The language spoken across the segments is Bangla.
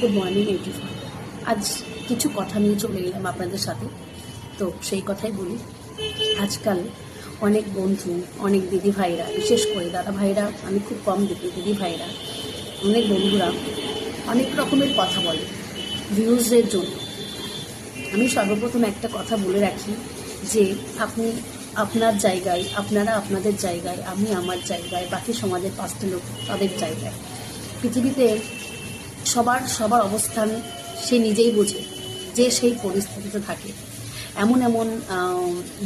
Good morning everyone. আজ কিছু কথা নিয়ে চলে এলাম আপনাদের সাথে। তো সেই কথাই বলি। আজকাল অনেক বন্ধু, অনেক দিদি ভাইরা, বিশেষ করে দাদা ভাইরা আমি খুব কম দেখি, দিদি ভাইরা, অনেক বন্ধুরা অনেক রকমের কথা বলে ভিউজের জন্য। আমি সর্বপ্রথম একটা কথা বলে রাখি যে আপনি আপনার জায়গায়, আপনারা আপনাদের জায়গায়, আমি আমার জায়গায়, বাকি সমাজের 5টা লোক তাদের জায়গায়। পৃথিবীতে সবার অবস্থান সে নিজেই বোঝে, যে সেই পরিস্থিতিতে থাকে। এমন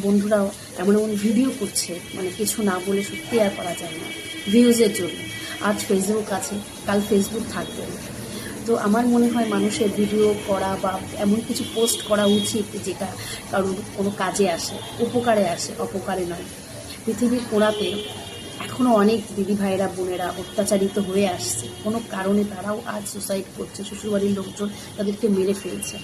বন্ধুরাও এমন ভিডিও করছে, মানে কিছু না বলে সত্যি আর করা যায় না ভিউজের জন্য। আজ ফেসবুক আছে, কাল ফেসবুক থাকবে না। তো আমার মনে হয় মানুষের ভিডিও করা বা এমন কিছু পোস্ট করা উচিত যেটা কারোর কোনো কাজে আসে, উপকারে আসে, অপকারে নয়। পৃথিবীর কোণাতে এখনও অনেক দিদি ভাইয়েরা, বোনেরা অত্যাচারিত হয়ে আসছে। কোনো কারণে তারাও আজ সুসাইড করছে, শ্বশুরবাড়ির লোকজন তাদেরকে মেরে ফেলছে।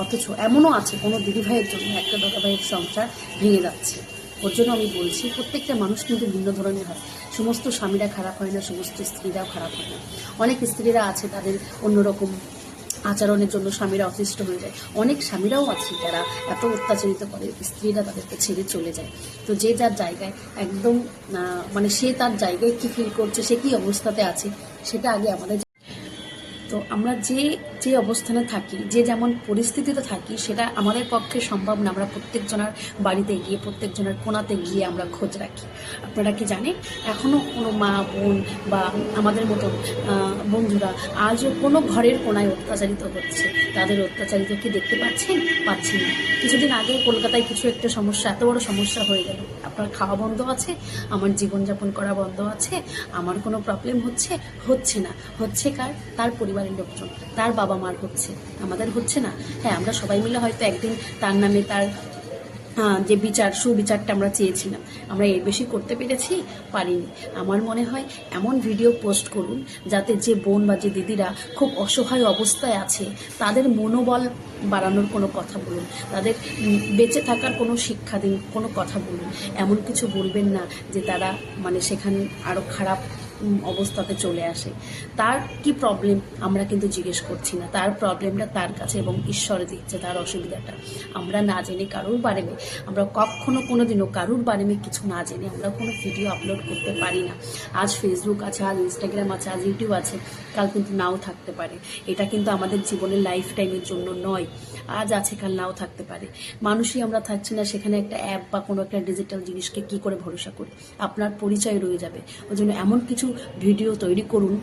অথচ এমনও আছে কোনো দিদি ভাইয়ের জন্য একটা দাদা ভাইয়ের সংসার ভেঙে যাচ্ছে। ওর জন্য আমি বলছি, প্রত্যেকটা মানুষ কিন্তু ভিন্ন ধরনের হয়। সমস্ত স্বামীরা খারাপ হয় না, সমস্ত স্ত্রীরাও খারাপ হয় না। অনেক স্ত্রীরা আছে তাদের অন্যরকম আচরণের জন্য স্বামীরা অতিষ্ঠ হয়ে যায়। অনেক স্বামীরাও আছে যারা এত অত্যাচারিত করে স্ত্রীরা তাদেরকে ছেড়ে চলে যায়। তো যে যার জায়গায় একদম মানে সে তার জায়গায় কী ফিল করছে, সে কী অবস্থাতে আছে সেটা আগে আমাদের। তো আমরা যে অবস্থানে থাকি, যে যেমন পরিস্থিতিতে থাকি, সেটা আমাদের পক্ষে সম্ভব না আমরা প্রত্যেকজনের বাড়িতে গিয়ে, প্রত্যেকজনের কোণাতে গিয়ে আমরা খোঁজ রাখি। আপনারা কি জানেন, এখনও কোনো মা বোন বা আমাদের মতো বন্ধুরা আজও কোনো ঘরের কোণায় অত্যাচারিত হচ্ছে? তাদের অত্যাচারিত কি দেখতে পাচ্ছেন? পাচ্ছেন না। কিছুদিন আগে কলকাতায় কিছু একটা সমস্যা, এত বড় সমস্যা হয়ে গেল। আপনার খাওয়া বন্ধ আছে, আমার জীবনযাপন করা বন্ধ আছে, আমার কোনো প্রবলেম হচ্ছে না। হচ্ছে কার? তার পরিবারের লোকজন, তার বাবা মার হচ্ছে, আমাদের হচ্ছে না। হ্যাঁ, আমরা সবাই মিলে হয়তো একদিন তার নামে তার যে সুবিচারটা আমরা চেয়েছিলাম, আমরা এর বেশি করতে পেরেছি? পারিনি। আমার মনে হয় এমন ভিডিও পোস্ট করুন যাতে যে বোন বা যে দিদিরা খুব অসহায় অবস্থায় আছে তাদের মনোবল বাড়ানোর কোনো কথা বলুন, তাদের বেঁচে থাকার কোনো শিক্ষা দিন, কোনো কথা বলুন। এমন কিছু বলবেন না যে তারা মানে সেখানে আরও খারাপ অবস্থাতে চলে আসে। তার কি প্রবলেম আমরা কিন্তু জিজ্ঞেস করছি না, তার প্রবলেমটা তার কাছে এবং ঈশ্বরে দিচ্ছে তার অসুবিধাটা। আমরা না জেনে কারোর বারেমে, আমরা কখনো কোনোদিনও কারোর বারেমে কিছু না জেনে আমরা কোনো ভিডিও আপলোড করতে পারি না। আজ ফেসবুক আছে, আজ ইনস্টাগ্রাম আছে, আজ ইউটিউব আছে, কাল কিন্তু নাও থাকতে পারে। এটা কিন্তু আমাদের জীবনের লাইফ টাইমের জন্য নয়। আজ আছে, কাল নাও থাকতে পারে। মানুষই আমরা থাকছি না, সেখানে একটা অ্যাপ বা কোনো একটা ডিজিটাল জিনিসকে কি করে ভরসা করি? আপনার পরিচয় রয়ে যাবে। ওই জন্য এমন কিছু ভিডিও তৈরি করুন,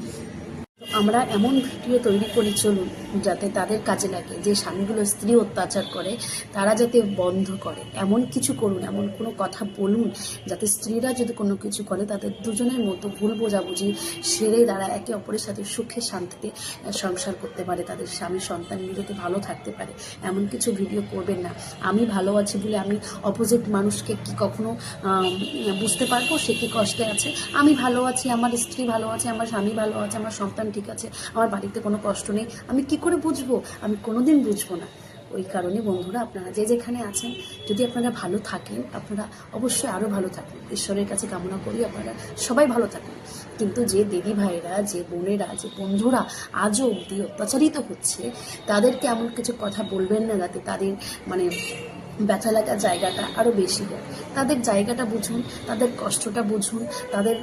আমরা এমন ভিডিও তৈরি করি চলুন যাতে তাদের কাজে লাগে। যে স্বামীগুলো স্ত্রী অত্যাচার করে তারা যাতে বন্ধ করে, এমন কিছু করুন, এমন কোনো কথা বলুন যাতে স্ত্রীরা যদি কোনো কিছু করে তাদের দুজনের মতো ভুল বোঝাবুঝি সেরে তারা একে অপরের সাথে সুখে শান্তিতে সংসার করতে পারে, তাদের স্বামী সন্তান নিয়ে যাতে ভালো থাকতে পারে। এমন কিছু ভিডিও করবেন না। আমি ভালো আছি বলে আমি অপোজিট মানুষকে কি কখনো বুঝতে পারবো সে কি কষ্টে আছে? আমি ভালো আছি, আমার স্ত্রী ভালো আছে, আমার স্বামী ভালো আছে, আমার সন্তান ঠিক আছে, আমার বাড়িতে কোনো কষ্ট নেই, আমি কি করে বুঝবো? আমি কোনোদিন বুঝবো না। ওই কারণে বন্ধুরা, আপনারা যে যেখানে আছেন, যদি আপনারা ভালো থাকেন, আপনারা অবশ্যই আরও ভালো থাকুন। ঈশ্বরের কাছে কামনা করি আপনারা সবাই ভালো থাকুন। কিন্তু যে দিদি ভাইরা, যে বোনেরা, যে বন্ধুরা আজও অবধি অত্যাচারিত হচ্ছে, তাদেরকে এমন কিছু কথা বলবেন না যাতে তাদের মানে ব্যথা লাগার জায়গাটা আরও বেশি হয়। তাদের জায়গাটা বুঝুন, তাদের কষ্টটা বুঝুন, তাদের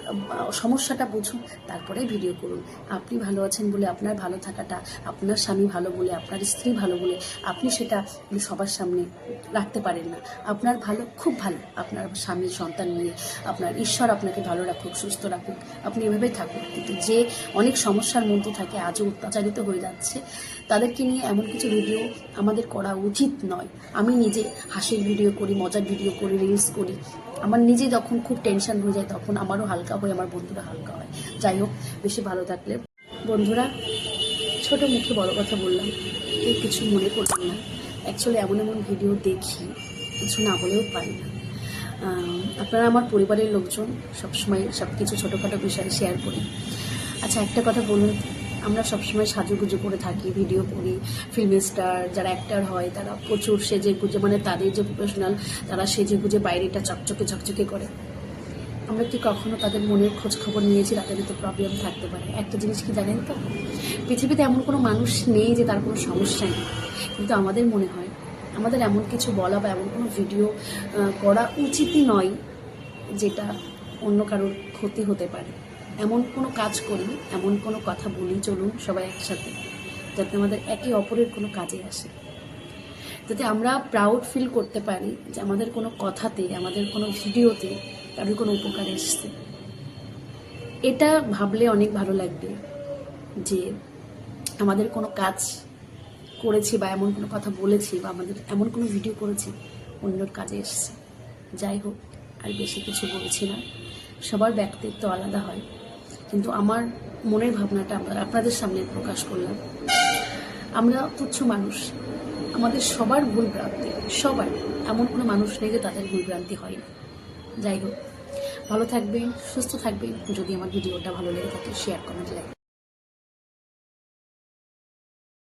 সমস্যাটা বুঝুন, তারপরে ভিডিও করুন। আপনি ভালো আছেন বলে আপনার ভালো থাকাটা, আপনার স্বামী ভালো বলে, আপনার স্ত্রী ভালো বলে আপনি সেটা সবার সামনে রাখতে পারেন না। আপনার ভালো, খুব ভালো, আপনার স্বামী সন্তান নিয়ে আপনার ঈশ্বর আপনাকে ভালো রাখুক, সুস্থ রাখুক, আপনি এভাবেই থাকুন। কিন্তু যে অনেক সমস্যার মধ্যে থাকে, আজও অত্যাচারিত হয়ে যাচ্ছে, তাদেরকে নিয়ে এমন কিছু ভিডিও আমাদের করা উচিত নয়। আমি নিজে হাসির ভিডিও করি, মজার ভিডিও করি, রিলস করি। আমার নিজে যখন খুব টেনশন হয়ে যায় তখন আমারও হালকা হয়, আমার বন্ধুরা হালকা হয়। যাই হোক, বেশি ভালো থাকলে বন্ধুরা, ছোট মুখে বড় কথা বললাম, কেউ কিছু মনে করবেন না। অ্যাকচুয়ালি এমন ভিডিও দেখি, কিছু না বলেও পারি না। আপনারা আমার পরিবারের লোকজন, সবসময় সব কিছু ছোটোখাটো বিষয় শেয়ার করি। আচ্ছা, একটা কথা বলুন, আমরা সবসময় সাজুগুজু করে থাকি, ভিডিও করি, ফিল্ম স্টার যারা অ্যাক্টার হয় তারা প্রচুর সেজে গুজে, মানে তাদের যে প্রফেশনাল, তারা সেজে গুজে বাইরেটা চকচকে করে। আমরা কি কখনো তাদের মনের খোঁজ খবর নিয়েছি? তাদের তো প্রবলেম থাকতে পারে। একটা জিনিস কি জানেন তো, পৃথিবীতে এমন কোনো মানুষ নেই যে তার কোনো সমস্যা নেই, কিন্তু আমাদের মনে হয় আমাদের এমন কিছু বলা বা এমন কোনো ভিডিও করা উচিতই নয় যেটা অন্য কারোর ক্ষতি হতে পারে। এমন কোনো কাজ করি, এমন কোনো কথা বলি, চলুন সবাই একসাথে, যাতে আমাদের একে অপরের কোনো কাজে আসে, যাতে আমরা প্রাউড ফিল করতে পারি যে আমাদের কোনো কথাতে, আমাদের কোনো ভিডিওতে কারোর কোনো উপকার এসছে। এটা ভাবলে অনেক ভালো লাগবে যে আমাদের কোনো কাজ করেছি বা এমন কোনো কথা বলেছি বা আমাদের এমন কোনো ভিডিও করেছি অন্যর কাজে এসছে। যাই হোক, আর বেশি কিছু বলছি না, সবার ব্যক্তিত্ব আলাদা হয়, কিন্তু আমার মনের ভাবনাটা আমরা আপনাদের সামনে প্রকাশ করলাম। আমরা তুচ্ছ মানুষ, আমাদের সবার ভুল ভ্রান্তি, সবার, এমন কোনো মানুষ নেই যে তাদের ভুল ভ্রান্তি হয় না। যাই হোক, ভালো থাকবেন, সুস্থ থাকবেন। যদি আমার ভিডিওটা ভালো লেগে থাকে, শেয়ার কমেন্ট লাইক